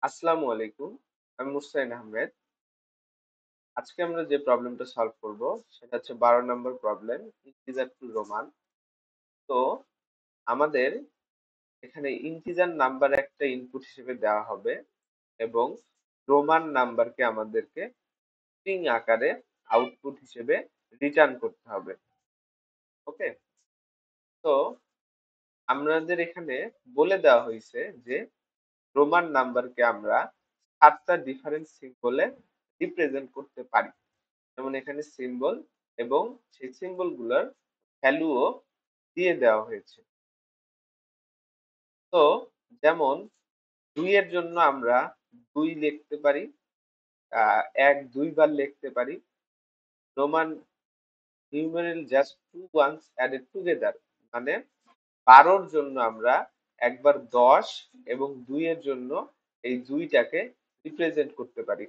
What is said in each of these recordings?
আসসালামু আলাইকুম। আমি মুস্তাইন আহমেদ। আজকে আমরা যে প্রবলেমটা সলভ করব সেটা হচ্ছে 12 নম্বর প্রবলেম, ইন্টিজার টু রোমান। তো আমাদের এখানে ইন্টিজার নাম্বার একটা ইনপুট হিসেবে দেওয়া হবে এবং রোমান নাম্বারকে আমাদেরকে স্ট্রিং আকারে আউটপুট হিসেবে রিটার্ন করতে হবে। ওকে? তো আমাদের এখানে বলে দেওয়া হয়েছে যে রোমান নাম্বারকে আমরা 7টা ডিফারেন্ট সিম্বলে রিপ্রেজেন্ট করতে পারি। যেমন এখানে সিম্বল এবং সেই সিম্বল গুলার ভ্যালুও দিয়ে দেওয়া হয়েছে। তো যেমন 2 এর জন্য আমরা 2 লিখতে পারি, 1 2 বার লিখতে পারি। Roman numeral just two ones added together, মানে 12 জন্য আমরা একবার 10 এবং 2 এর জন্য এই 2টাকে রিপ্রেজেন্ট করতে পারি।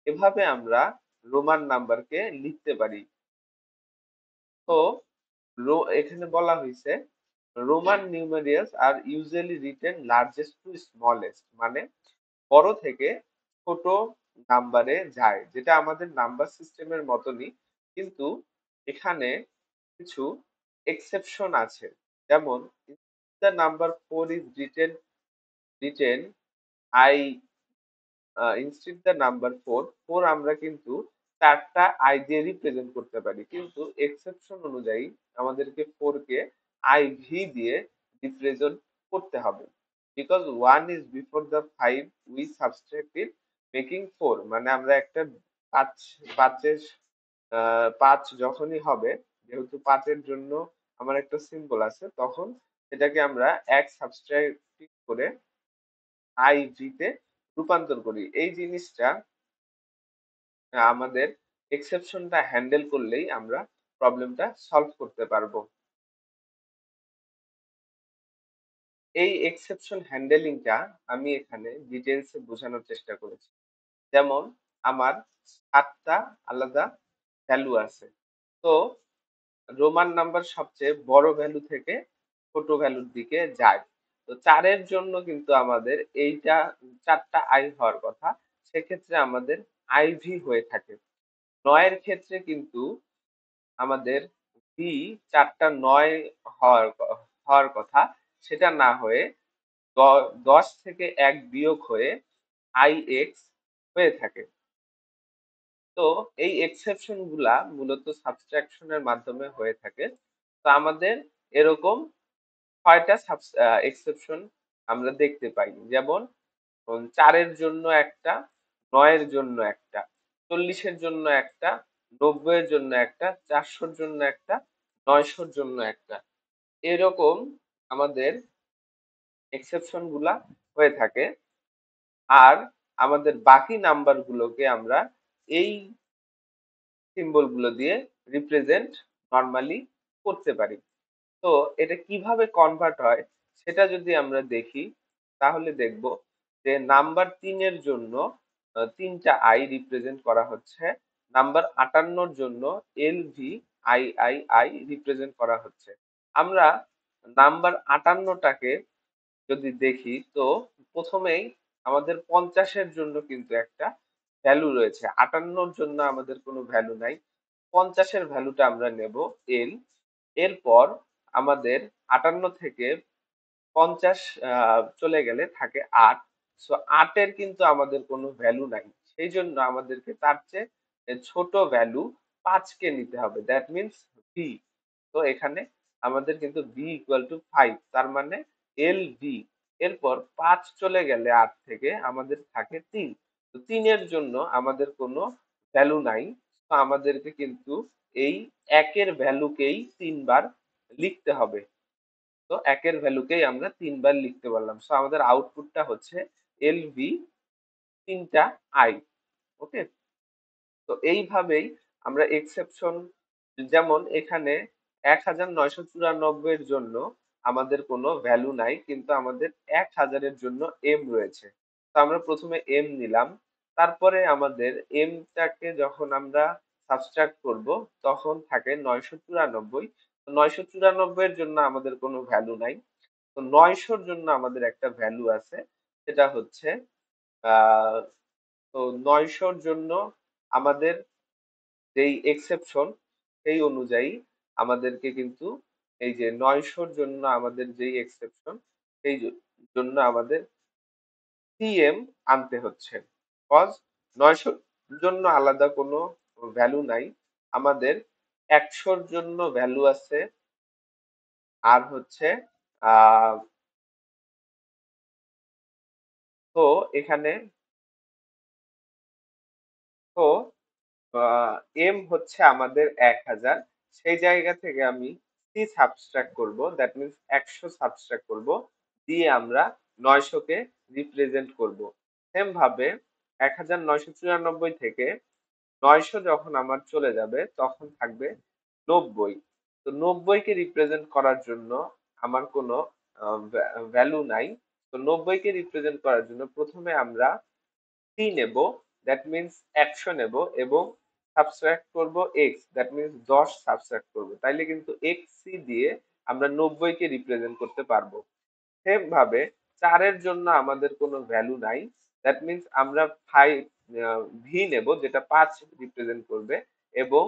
এভাবে আমরা রোমান নাম্বারকে লিখতে পারি। তো এখানে বলা হয়েছে Roman numerals are usually written largest to smallest, মানে বড় থেকে ছোট নাম্বারে যায়, যেটা আমাদের নাম্বার সিস্টেমের মতনই, কিন্তু এখানে কিছু এক্সেপশন আছে। যেমন the number 4 is written I instead the number 4, আমরা কিন্তু 4টা আই দিয়ে রিপ্রেজেন্ট করতে পারি, কিন্তু এক্সেপশন অনুযায়ী আমাদেরকে 4 কে আই ভি দিয়ে রিপ্রেজেন্ট করতে হবে। Because 1 is before the 5 we subtract it making 4, মানে আমরা একটা 5 5 যখনই হবে, যেহেতু 5 এর জন্য আমার একটা সিম্বল আছে, তখন এটাকে আমরা এক সাবট্রাক্ট করে আইভি তে রূপান্তর করি। এই জিনিসটা আমাদের এক্সেপশনটা হ্যান্ডেল করলেই আমরা প্রবলেমটা সলভ করতে পারবো। এই এক্সেপশন হ্যান্ডেলিংটা আমি এখানে ডিটেলসে বোঝানোর চেষ্টা করেছি। যেমন আমার 7টা আলাদা ভ্যালু আছে। তো রোমান নাম্বার সবচেয়ে বড় ভ্যালু থেকে ছোট ভ্যালুর দিকে যায়। তো 4 এর জন্য কিন্তু আমাদের এইটা 4টা আই হওয়ার কথা, সেক্ষেত্রে আমাদের আইভি হয়ে থাকে। 9 এর ক্ষেত্রে কিন্তু আমাদের ভি 4টা 9 হওয়ার কথা, সেটা না হয়ে 10 থেকে 1 বিয়োগ হয়ে আই এক্স হয়ে থাকে। তো এই এক্সেপশন গুলা মূলত সাবট্রাকশনের মাধ্যমে হয়ে থাকে। তো আমাদের এরকম 6টা এক্সেপশন আমরা দেখতে পাই। যেমন 4 এর জন্য একটা, 9 এর জন্য একটা, 40 এর জন্য একটা, 90 এর জন্য একটা, 400 এর জন্য একটা, 900 এর জন্য একটা। এরকম আমাদের এক্সেপশন গুলা হয়ে থাকে। আর আমাদের বাকি নাম্বার গুলোকে আমরা এই সিম্বল গুলো দিয়ে রিপ্রেজেন্ট নরমালি করতে পারি। তো এটা কিভাবে কনভার্ট হয় সেটা যদি আমরা দেখি, তাহলে দেখব যে নাম্বার 3 এর জন্য 3টা আই রিপ্রেজেন্ট করা হচ্ছে, নাম্বার 58 এর জন্য L V I I I represent করা হচ্ছে। আমরা নাম্বার 58টাকে যদি দেখি, তো প্রথমেই আমাদের 50 এর জন্য কিন্তু একটা ভ্যালু রয়েছে, 58 এর জন্য আমাদের কোনো ভ্যালু নাই। 50 এর ভ্যালুটা আমরা নেব এল। এরপর আমাদের 58 থেকে 50 চলে গেলে থাকে 8। সো 8 এর কিন্তু আমাদের কোনো ভ্যালু নাই, সেই জন্য আমাদেরকে তার চেয়ে ছোট ভ্যালু 5 কে নিতে হবে, দ্যাট মিন্স ভি। তো এখানে আমাদের কিন্তু ভি ইকুয়াল টু 5, তার মানে এল ভি। এরপর 5 চলে গেলে 8 থেকে আমাদের থাকে 3। তো 3 এর জন্য আমাদের কোনো ভ্যালু নাই। তো আমাদেরকে কিন্তু এই একের ভ্যালুকেই 3 বার লিখতে হবে। তো একের ভ্যালুকেই আমরা 3 বার লিখতে পারলাম। সো আমাদের আউটপুটটা হচ্ছে এল ভি 3টা আই। ওকে? তো এইভাবেই আমরা এক্সেপশন, যেমন এখানে 1994 এর জন্য আমাদের কোনো ভ্যালু নাই, কিন্তু আমাদের 1000 এর জন্য এম রয়েছে। তো আমরা প্রথমে এম নিলাম, তারপরে আমাদের এমটাকে যখন আমরা সাবট্রাক্ট করব, তখন থাকে 994। 994 এর জন্য আমাদের কোনো ভ্যালু নাই। তো 900 এর জন্য আমাদের একটা ভ্যালু আছে, সেটা হচ্ছে আহ তো 900-র জন্য আমাদের যেই এক্সেপশন সেই অনুযায়ী আমাদেরকে কিন্তু এই যে 900-র জন্য আমাদের যেই এক্সেপশন সেই জন্য আমাদের সিএম আনতে হচ্ছে, কজ 900-র জন্য আলাদা কোনো ভ্যালু নাই, আমাদের 100-র জন্য ভ্যালু আছে, আর হচ্ছে আহ তো এখানে তো এম হচ্ছে আমাদের 1000, সেই জায়গা থেকে আমি সি সাবট্রাক্ট করব, দ্যাট মিনস 100 সাবট্রাক্ট করব, দিয়ে আমরা 900 কে রিপ্রেজেন্ট করব। সেম ভাবে 1994 থেকে 900 যখন আমার চলে যাবে তখন থাকবে 90। তো 90 কে রিপ্রেজেন্ট করার জন্য আমার কোনো ভ্যালু নাই। তো 90 কে রিপ্রেজেন্ট করার জন্য প্রথমে আমরা সি নেব, দ্যাট মিনস 100 নেব, এবং সাবট্রাক্ট করব এক্স, দ্যাট মিনস 10 সাবট্রাক্ট করব, তাইলে কিন্তু এক্স সি দিয়ে আমরা 90 কে রিপ্রেজেন্ট করতে পারবো। সেম ভাবে 4 এর জন্য আমাদের কোনো ভ্যালু নাই, দ্যাট মিনস আমরা 5 ভি নেব, যেটা 5 রিপ্রেজেন্ট করবে, এবং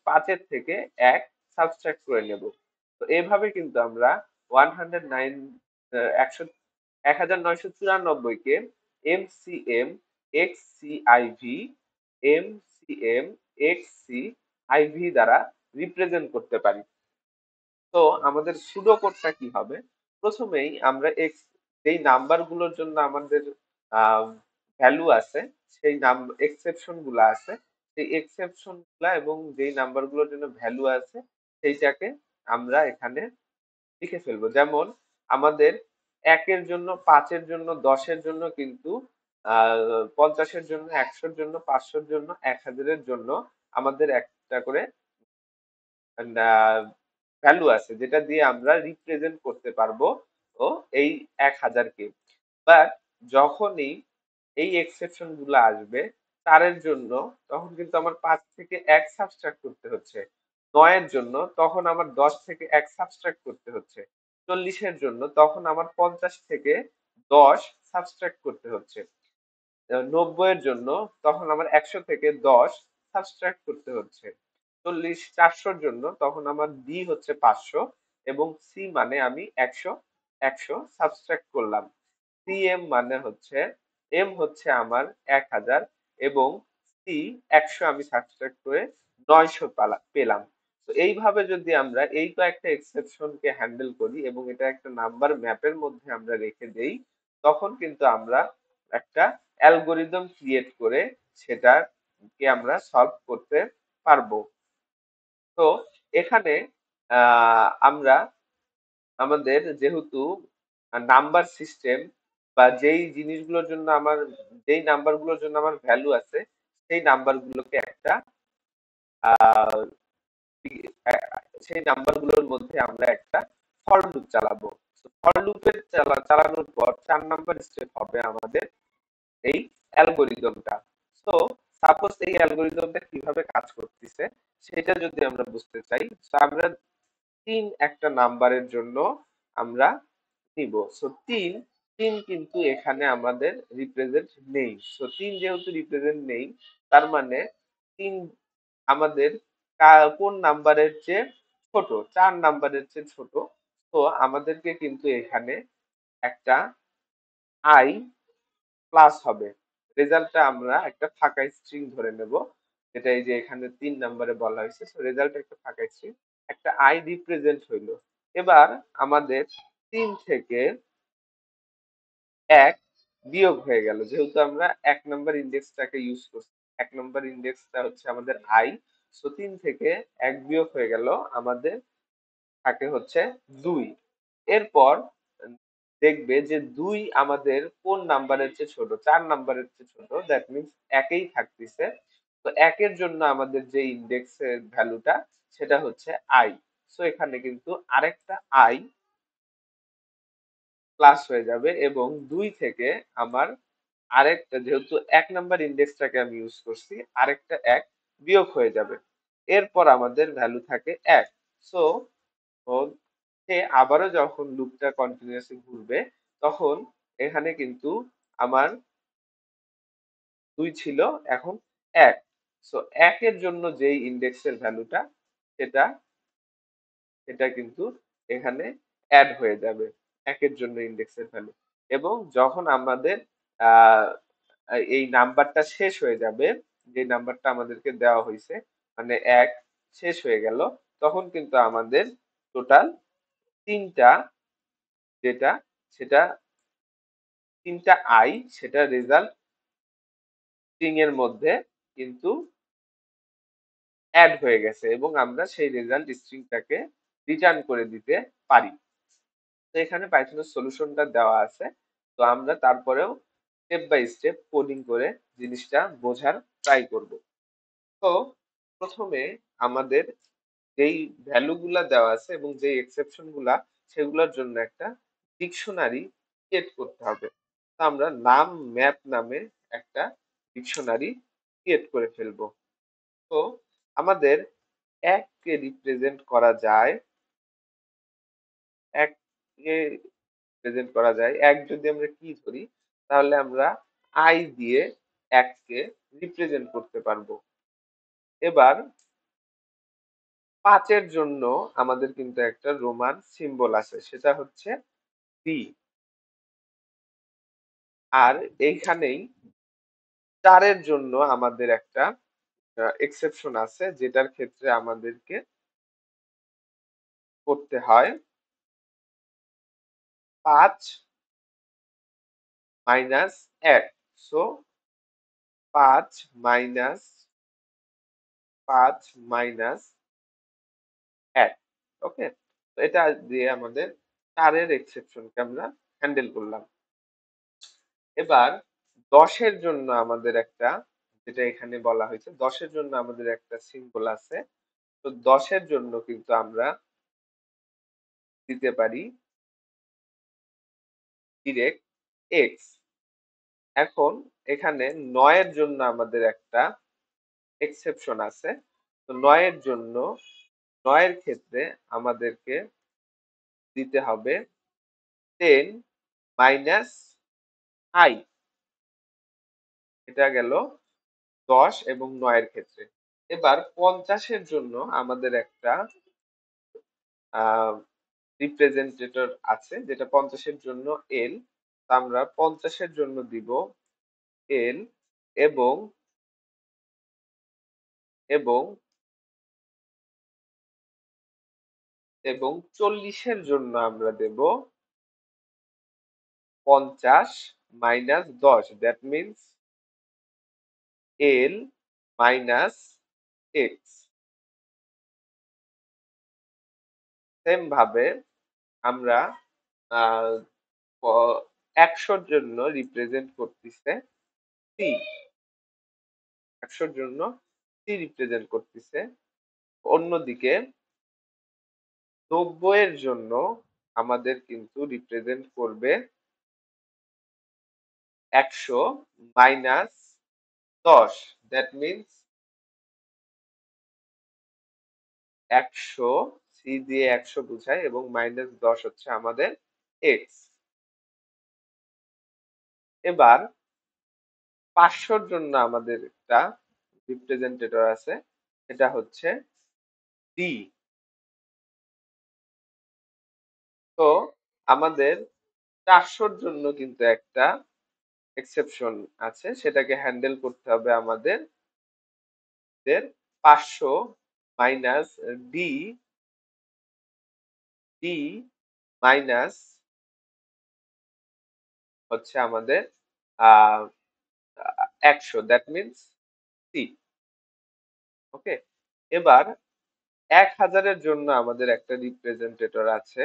5 এর থেকে 1 সাবট্রাক্ট করে নেব। তো এইভাবে কিন্তু আমরা 109 একশো 1994 কে MCM X C IV MCM X C IV দ্বারা রিপ্রেজেন্ট করতে পারি। তো আমাদের সুডো কোডটা কি হবে? প্রথমেই আমরা এক্স যেই নাম্বার গুলোর জন্য আমাদের ভ্যালু আছে, সেই এক্সেপশন গুলা আছে, সেই এক্সেপশন গুলা এবং যেই নাম্বার গুলোর জন্য ভ্যালু আছে সেইটাকে আমরা এখানে লিখে ফেলবো। যেমন আমাদের 1-এর জন্য, 5-এর জন্য, 10-এর জন্য কিন্তু 50-এর জন্য, 100-র জন্য, 500-র জন্য, 1000-এর জন্য আমাদের একটা করে ভ্যালু আছে, যেটা দিয়ে আমরা রিপ্রেজেন্ট করতে পারবো ও এই 1000 কে। বাট যখনই এই এক্সেপশন গুলো আসবে তারের জন্য, তখন কিন্তু আমার 5 থেকে 1 সাবট্রাক্ট করতে হচ্ছে। 9-এর জন্য তখন আমার 10 থেকে 1 সাবট্রাক্ট করতে হচ্ছে। 40-এর জন্য তখন আমার 50 থেকে 10 সাবট্রাক্ট করতে হচ্ছে। 90-এর জন্য তখন আমার 100 থেকে 10 সাবট্রাক্ট করতে হচ্ছে। 400-র জন্য তখন আমার বি হচ্ছে 500, এবং সি মানে আমি 100 সাবট্রাক্ট করলাম। সিএম মানে হচ্ছে, এম হচ্ছে আমার 1000, এবং সি 100 আমি সাবট্রাক্ট করে 900 পেলাম। তো এইভাবে যদি আমরা এই কয়েকটা এক্সেপশন কে হ্যান্ডেল করি এবং এটা একটা নাম্বার ম্যাপের মধ্যে আমরা রেখে দেই, তখন কিন্তু আমরা একটা অ্যালগোরিদম ক্রিয়েট করে সেটাকে আমরা সলভ করতে পারবো। তো এখানে আমরা আমাদের যেহেতু নাম্বার সিস্টেম বা যেই জিনিসগুলোর জন্য আমার, যেই নাম্বারগুলোর জন্য আমার ভ্যালু আছে, সেই নাম্বারগুলোকে একটা আহ, সেই নাম্বারগুলোর মধ্যে আমরা একটা ফর লুপ চালাবো। ফর লুপের চালানোর পর 4 নাম্বার স্টেপ হবে আমাদের এই অ্যালগোরিদমটা। তো সাপোজ এই অ্যালগোরিদমটা কিভাবে কাজ করতেছে সেটা যদি আমরা বুঝতে চাই, তো আমরা 3 একটা নাম্বারের জন্য আমরা নিব। সো 3 3 কিন্তু এখানে আমাদের রিপ্রেজেন্ট নেই। সো 3 যেহেতু রিপ্রেজেন্ট নেই, তার মানে 3 আমাদের কোন নাম্বারের চেয়ে ছোট? 4 নাম্বারের চেয়ে ছোট। তো আমাদেরকে কিন্তু এখানে একটা আই প্লাস হবে। রেজাল্টটা আমরা একটা ফাঁকা স্ট্রিং ধরে নেব, যেটা এই যে এখানে 3 নম্বরে বলা হয়েছে। সো রেজাল্ট একটা ফাঁকা স্ট্রিং, একটা আই রিপ্রেজেন্ট হইলো। এবার আমাদের 3 থেকে 1 বিয়োগ হয়ে গেল, যেহেতু আমরা 1 নম্বর ইন্ডেক্সটাকে ইউজ করছি। 1 নম্বর ইন্ডেক্সটা হচ্ছে আমাদের আই। সো 3 থেকে 1 বিয়োগ হয়ে গেল, আমাদের থাকে হচ্ছে 2। এরপর দেখবে যে 2 আমাদের কোন নাম্বারের চেয়ে ছোট? 4 নাম্বারের চেয়ে ছোট, দ্যাট মিনস একেই থাকতেছে। তো একের জন্য আমাদের যে ইন্ডেক্সের ভ্যালুটা সেটা হচ্ছে আই। সো এখানে কিন্তু আরেকটা আই প্লাস হয়ে যাবে, এবং 2 থেকে আমার আরেকটা, যেহেতু 1 নাম্বার ইন্ডেক্সটাকে আমি ইউজ করছি, আরেকটা 1 বিয়োগ হয়ে যাবে। এরপর আমাদের ভ্যালু থাকে 1। সো সে আবারও যখন লুপটা কন্টিনিউয়াসলি ঘুরবে, তখন এখানে কিন্তু আমার 2 ছিল, এখন 1। সো 1 এর জন্য যেই ইনডেক্সের ভ্যালুটা সেটা সেটা কিন্তু এখানে অ্যাড হয়ে যাবে 1 এর জন্য ইনডেক্সের ভ্যালু। এবং যখন আমাদের আহ, এই নাম্বারটা শেষ হয়ে যাবে, যে নাম্বারটা আমাদেরকে দেওয়া হয়েছে, মানে 1 শেষ হয়ে গেল, তখন কিন্তু আমাদের টোটাল তিনটা, যেটা সেটা তিনটা আই, সেটা রেজাল্ট স্ট্রিং এর মধ্যে কিন্তু অ্যাড হয়ে গেছে এবং আমরা সেই রেজাল্ট স্ট্রিংটাকে রিটার্ন করে দিতে পারি। তো এখানে পাইথনের সলিউশনটা দেওয়া আছে। তো আমরা তারপরেও স্টেপ বাই স্টেপ কোডিং করে জিনিসটা বোঝার ট্রাই করব। তো প্রথমে আমাদের যেই ভ্যালুগুলা দেওয়া আছে এবং যেই এক্সেপশন গুলা, সেগুলোর জন্য একটা ডিকশনারি ক্রিয়েট করতে হবে। তো আমরা নাম ম্যাপ নামে একটা ডিকশনারি ক্রিয়েট করে ফেলবো। তো আমাদের এককে রিপ্রেজেন্ট করা যায়, এককে প্রেজেন্ট করা যায়, এক যদি আমরা কি ধরি, তাহলে আমরা আই দিয়ে এককে রিপ্রেজেন্ট করতে পারবো। এবার 5 এর জন্য আমাদের কিন্তু একটা রোমান সিম্বল আছে, সেটা হচ্ছে ডি। আর এইখানেই 4 এর জন্য আমাদের একটা এক্সেপশন আছে, যেটার ক্ষেত্রে আমাদেরকে করতে হয় 5 মাইনাস 1। So 5 minus 5 minus 1। ওকে, তো এটা দিয়ে আমাদের 4 এর এক্সেপশনকে আমরা হ্যান্ডেল করলাম। এবার 10 এর জন্য আমাদের একটা, যেটা এখানে বলা হয়েছে, 10 এর জন্য আমাদের একটা সিম্বল আছে। তো 10 এর জন্য কিন্তু আমরা দিতে পারি ডিরেক্ট এক্স। এখন এখানে 9 এর জন্য আমাদের একটা এক্সেপশন আছে। তো 9 এর জন্য, 9 এর ক্ষেত্রে আমাদেরকে দিতে হবে 10 মাইনাস আই। এটা গেল 10 এবং 9 এর ক্ষেত্রে। এবার 50 এর জন্য আমাদের একটা রিপ্রেজেন্টেটর আছে, যেটা 50 এর জন্য এল। আমরা 50 এর জন্য দিব এল, এবং এবং এবং 40 এর জন্য আমরা দেব 50 minus 10, that means L minus x. Same ভাবে আমরা আহ 100 জন্য রিপ্রেজেন্ট করতেছে সি, 100 জন্য সি রিপ্রেজেন্ট করতেছে। অন্যদিকে 90 এর জন্য আমাদের কিন্তু রিপ্রেজেন্ট করবে 100 মাইনাস 10, দ্যাট মিনস 100, সি দিয়ে 100 বোঝায় এবং মাইনাস 10 হচ্ছে আমাদের এক্স। এবার 500 জন্য আমাদের একটা রিপ্রেজেন্টেটর আছে, এটা হচ্ছে ডি। তো আমাদের 400 জন্য কিন্তু একটা এক্সেপশন আছে, সেটাকে হ্যান্ডেল করতে হবে আমাদের 500 মাইনাস ডি, ডি মাইনাস হচ্ছে আমাদের আহ 100, দ্যাট মিনস সি। ওকে, এবার 1000 এর জন্য আমাদের একটা রিপ্রেজেন্টেটর আছে।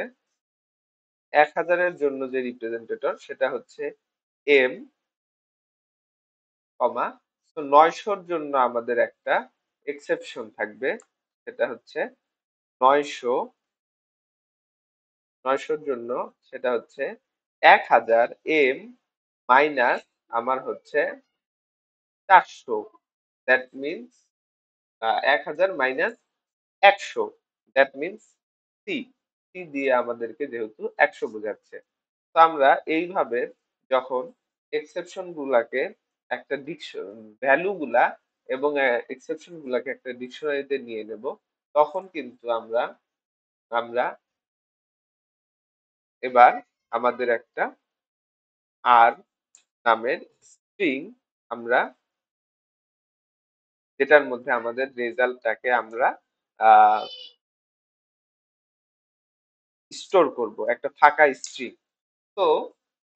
1000 এর জন্য যে রিপ্রেজেন্টেটর, সেটা হচ্ছে এম, কমা। তো 900 এর জন্য আমাদের একটা এক্সেপশন থাকবে, সেটা হচ্ছে 900, 900 এর জন্য সেটা হচ্ছে 1000 এম মাইনাস আমার হচ্ছে 400, that means 1000 minus 100, that means C. C দিয়ে আমাদেরকে যেহেতু 100 বোঝাচ্ছে, তো আমরা এইভাবে যখন এক্সেপশন গুলাকে একটা ভ্যালু গুলা এবং এক্সেপশন গুলাকে একটা ডিকশনারিতে নিয়ে নেব, তখন কিন্তু আমরা আমরা এবার আমাদের একটা আর নামের স্ট্রিং আমরা, যেটার মধ্যে আমাদের রেজাল্টটাকে আমরা স্টোর করব, একটা ফাঁকা স্ট্রিং। তো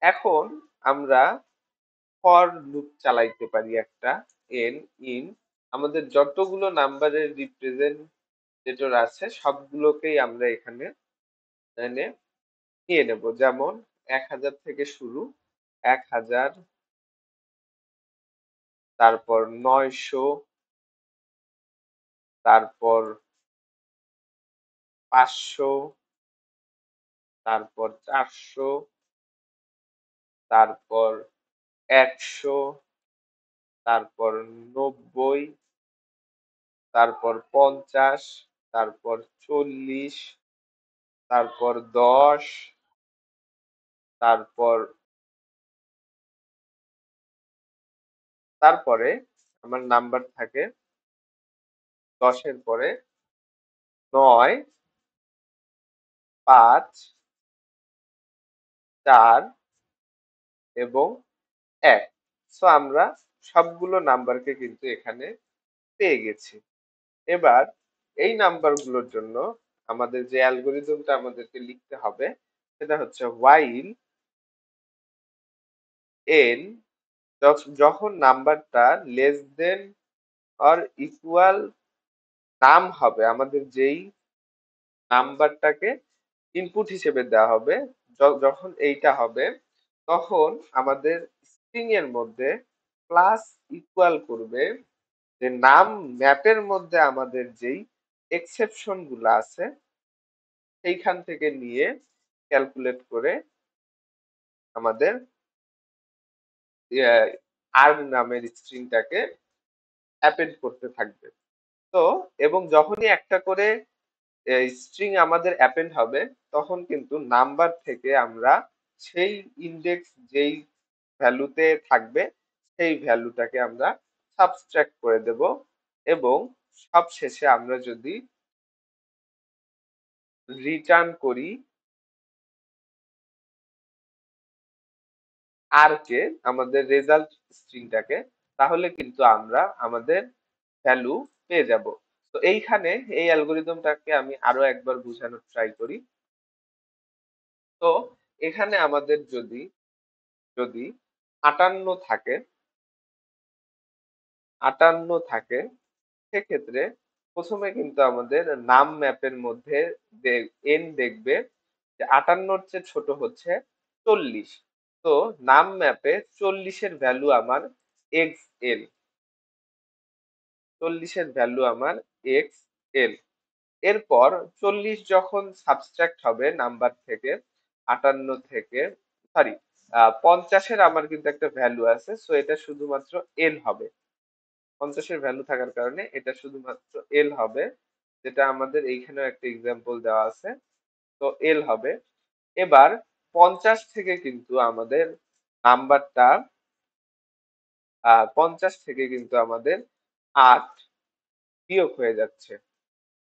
এখন আমরা ফর লুপ চালাইতে পারি একটা, এন ইন আমাদের যতগুলো নাম্বারের রিপ্রেজেন্টেটর আছে সবগুলোকেই আমরা এখানে এনে নিয়ে নেব। যেমন 1000 থেকে শুরু, 1000, তারপর 900, তারপর 500, তারপর 400, তারপর 100, তারপর 90, তারপর 50, তারপর 40, তারপর 10, তারপর তারপরে আমার নাম্বার থাকে 10-এর পরে 9, 5, 4 এবং 1। সো আমরা সবগুলো নাম্বারকে কিন্তু এখানে পেয়ে গেছি। এবার এই নাম্বারগুলোর জন্য আমাদের যে অ্যালগরিদমটা আমাদেরকে লিখতে হবে সেটা হচ্ছে while n, যখন নাম্বারটা লেস দেন অর ইকুয়াল নাম হবে, আমাদের যেই নাম্বারটাকে ইনপুট হিসেবে দেওয়া হবে, যখন এইটা হবে তখন আমাদের স্ট্রিং এর মধ্যে প্লাস ইকুয়াল করবে যে নাম ম্যাপের মধ্যে আমাদের যেই এক্সেপশন গুলো আছে সেইখান থেকে নিয়ে ক্যালকুলেট করে আমাদের আর নামের স্ট্রিংটাকে অ্যাপেন্ড করতে থাকবে। তো এবং যখনই একটা করে স্ট্রিং আমাদের অ্যাপেন্ড হবে তখন কিন্তু নাম্বার থেকে আমরা সেই ইন্ডেক্স যেই ভ্যালুতে থাকবে সেই ভ্যালুটাকে আমরা সাবট্রাক্ট করে দেব, এবং সব শেষে আমরা যদি রিটার্ন করি আর কে, আমাদের রেজাল্ট স্ট্রিংটাকে, তাহলে কিন্তু আমরা আমাদের ভ্যালু পেয়ে যাব। তো এইখানে এই অ্যালগরিদমটাকে আমি আরো একবার বোঝানোর ট্রাই করি। তো এখানে আমাদের যদি যদি 58 থাকে, 58 থাকে, সেক্ষেত্রে প্রথমে কিন্তু আমাদের নাম ম্যাপের মধ্যে এন দেখবে যে 58-র চেয়ে ছোট হচ্ছে 40। তো নাম ম্যাপে 40-এর ভ্যালু আমার এক্স এল, 40-এর ভ্যালু আমার এক্স এল। এরপর 40 যখন সাবট্রাক্ট হবে নাম্বার থেকে, 58 থেকে, সরি, 50-এর আমার কিন্তু একটা ভ্যালু আছে, সো এটা শুধুমাত্র এল হবে। 50-এর ভ্যালু থাকার কারণে এটা শুধুমাত্র এল হবে, যেটা আমাদের এইখানেও একটা এক্সাম্পল দেওয়া আছে। তো এল হবে। এবার 50 থেকে কিন্তু আমাদের নাম্বারটা 50 থেকে কিন্তু আমাদের 8 বিয়োগ হয়ে যাচ্ছে,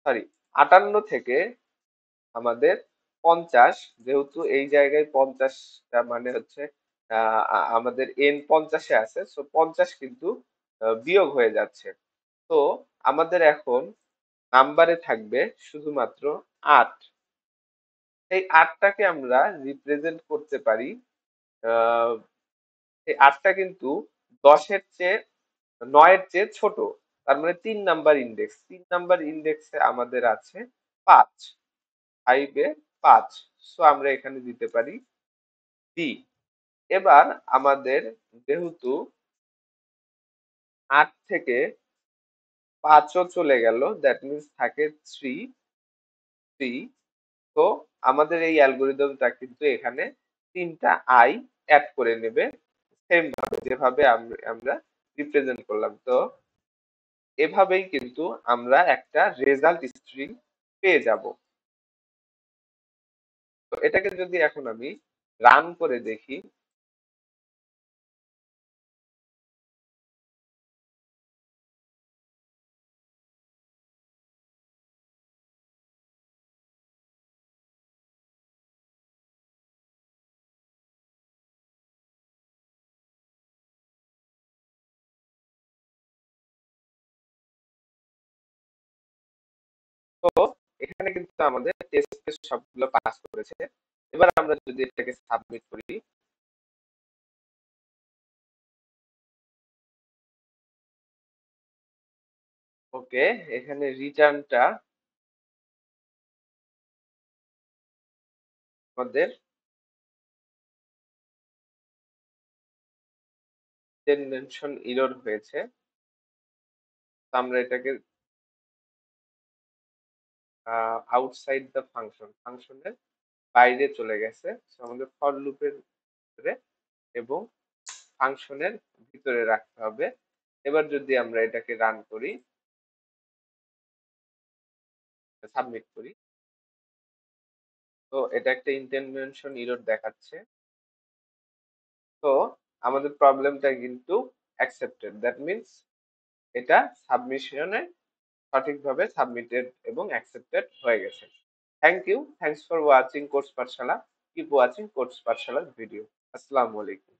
সরি, 58 থেকে আমাদের 50, যেহেতু এই জায়গায় 50টা মানে হচ্ছে আমাদের এন 50-এ আছে, সো 50 কিন্তু বিয়োগ হয়ে যাচ্ছে। তো আমাদের এখন নাম্বারে থাকবে শুধুমাত্র 8। এই 8টাকে আমরা রিপ্রেজেন্ট করতে পারি, আহ, এই 8টা কিন্তু 10-এর চেয়ে 9-এর চেয়ে ছোট। তার মানে 3 নাম্বার ইন্ডেক্স, 3 নাম্বার ইন্ডেক্সে আমাদের আছে 5, 5-এ 5। সো আমরা এখানে দিতে পারি বি। এবার আমাদের যেহেতু 8 থেকে 5ও চলে গেল, দ্যাট মিনস থাকে 3, 3। তো আমাদের এই অ্যালগরিদমটা কিন্তু এখানে 3টা আই অ্যাড করে নেবে, সেম ভাবে যেভাবে আমরা রিপ্রেজেন্ট করলাম। তো এভাবেই কিন্তু আমরা একটা রেজাল্ট স্ট্রিং পেয়ে যাব। তো এটাকে যদি এখন আমি রান করে দেখি, তো এখানে কিন্তু আমাদের টেস্ট কেস সবগুলো পাস করেছে। এবার আমরা যদি এটাকে সাবমিট করি, ওকে, এখানে রিটার্নটা আমাদের মেনশন এরর হয়েছে। তো আমরা এটাকে আউটসাইড দ্য ফাংশনের বাইরে চলে গেছে। So আমাদের ফর লুপের ভিতরে এবং ফাংশনের ভিতরে রাখতে হবে। এবার যদি আমরা এটাকে রান করি, সাবমিট করি, তো এটা একটা ইন্টেনশন এরর দেখাচ্ছে। তো আমাদের প্রবলেমটা কিন্তু অ্যাকসেপ্টেড, দ্যাট মিনস এটা সাবমিশনে সঠিকভাবে সাবমিটেড এবং অ্যাকসেপ্টেড হয়ে গেছে। Thanks for watching course Pathshala. Keep watching course পাঠশালার ভিডিও। আসসালামু আলাইকুম।